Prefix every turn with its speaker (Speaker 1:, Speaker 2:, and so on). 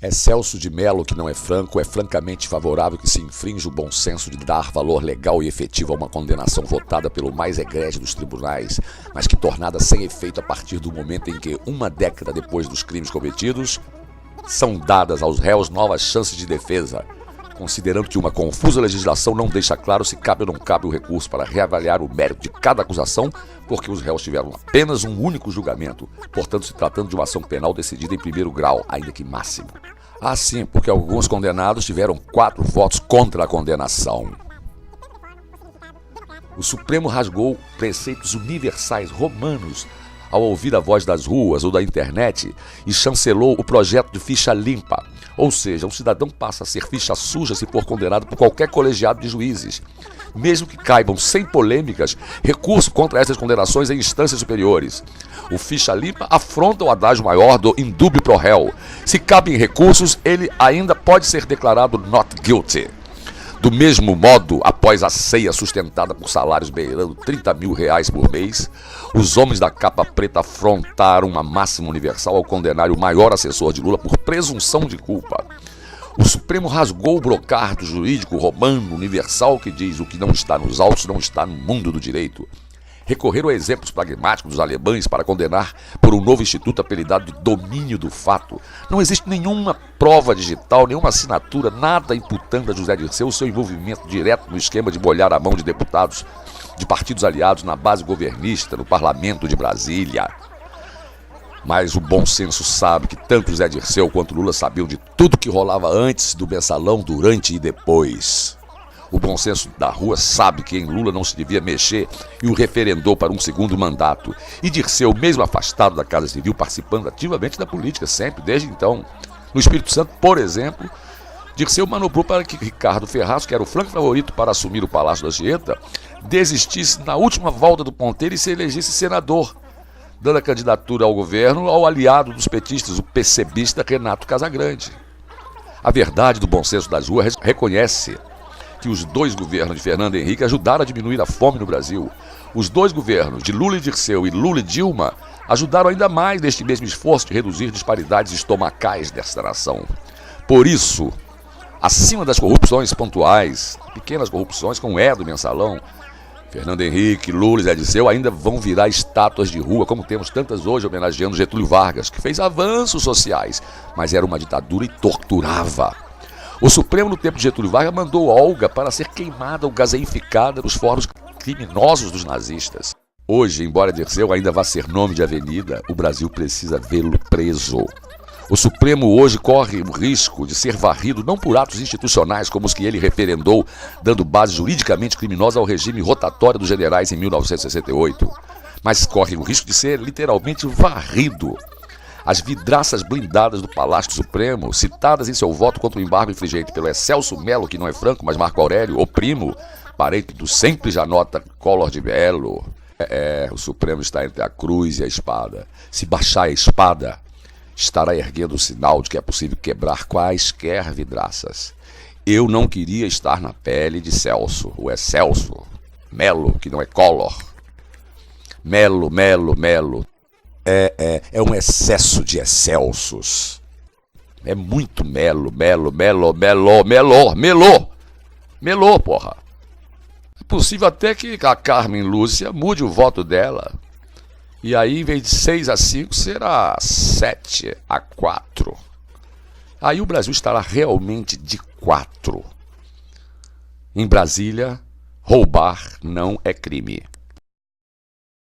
Speaker 1: É Celso de Mello que não é franco, é francamente favorável que se infrinja o bom senso de dar valor legal e efetivo a uma condenação votada pelo mais egrégio dos tribunais, mas que tornada sem efeito a partir do momento em que, uma década depois dos crimes cometidos, são dadas aos réus novas chances de defesa, considerando que uma confusa legislação não deixa claro se cabe ou não cabe o recurso para reavaliar o mérito de cada acusação, porque os réus tiveram apenas um único julgamento, portanto se tratando de uma ação penal decidida em primeiro grau, ainda que máximo. Sim, porque alguns condenados tiveram 4 votos contra a condenação. O Supremo rasgou preceitos universais romanos ao ouvir a voz das ruas ou da internet e chancelou o projeto de ficha limpa. Ou seja, um cidadão passa a ser ficha suja se for condenado por qualquer colegiado de juízes, mesmo que caibam sem polêmicas recurso contra essas condenações em instâncias superiores. O ficha limpa afronta o adágio maior do indúbio pro réu. Se cabem recursos, ele ainda pode ser declarado not guilty. Do mesmo modo, após a ceia sustentada por salários beirando R$30 mil por mês, os homens da capa preta afrontaram uma máxima universal ao condenar o maior assessor de Lula por presunção de culpa. O Supremo rasgou o brocardo jurídico romano universal que diz: o que não está nos autos não está no mundo do direito. Recorreram a exemplos pragmáticos dos alemães para condenar por um novo instituto apelidado de domínio do fato. Não existe nenhuma prova digital, nenhuma assinatura, nada imputando a José Dirceu o seu envolvimento direto no esquema de molhar a mão de deputados de partidos aliados na base governista, no parlamento de Brasília. Mas o bom senso sabe que tanto José Dirceu quanto Lula sabiam de tudo que rolava antes do mensalão, durante e depois. O bom senso da rua sabe que em Lula não se devia mexer e o referendou para um segundo mandato. E Dirceu, mesmo afastado da Casa Civil, participando ativamente da política, sempre, desde então. No Espírito Santo, por exemplo, Dirceu manobrou para que Ricardo Ferraz, que era o franco favorito para assumir o Palácio da Anchieta, desistisse na última volta do ponteiro e se elegesse senador, dando a candidatura ao governo ao aliado dos petistas, o PCBista Renato Casagrande. A verdade do bom senso das ruas reconhece que os 2 governos de Fernando Henrique ajudaram a diminuir a fome no Brasil. Os 2 governos de Lula e Dirceu e Lula e Dilma ajudaram ainda mais neste mesmo esforço de reduzir disparidades estomacais desta nação. Por isso, acima das corrupções pontuais, pequenas corrupções como é do mensalão, Fernando Henrique, Lula e Zé Dirceu ainda vão virar estátuas de rua, como temos tantas hoje homenageando Getúlio Vargas, que fez avanços sociais, mas era uma ditadura e torturava. O Supremo, no tempo de Getúlio Vargas, mandou Olga para ser queimada ou gaseificada nos fóruns criminosos dos nazistas. Hoje, embora Dirceu ainda vá ser nome de avenida, o Brasil precisa vê-lo preso. O Supremo hoje corre o risco de ser varrido não por atos institucionais como os que ele referendou, dando base juridicamente criminosa ao regime rotatório dos generais em 1968, mas corre o risco de ser literalmente varrido. As vidraças blindadas do Palácio Supremo, citadas em seu voto contra o embargo infligente pelo Celso Mello, que não é franco, mas Marco Aurélio, o primo, parente do sempre Janota Collor de Mello. O Supremo está entre a cruz e a espada. Se baixar a espada, estará erguendo o sinal de que é possível quebrar quaisquer vidraças. Eu não queria estar na pele de Celso, o Celso Mello, que não é Collor. Mello. É um excesso de excelsos. É muito Mello, porra. É possível até que a Carmen Lúcia mude o voto dela. E aí, em vez de 6-5, será 7-4. Aí o Brasil estará realmente de 4. Em Brasília, roubar não é crime.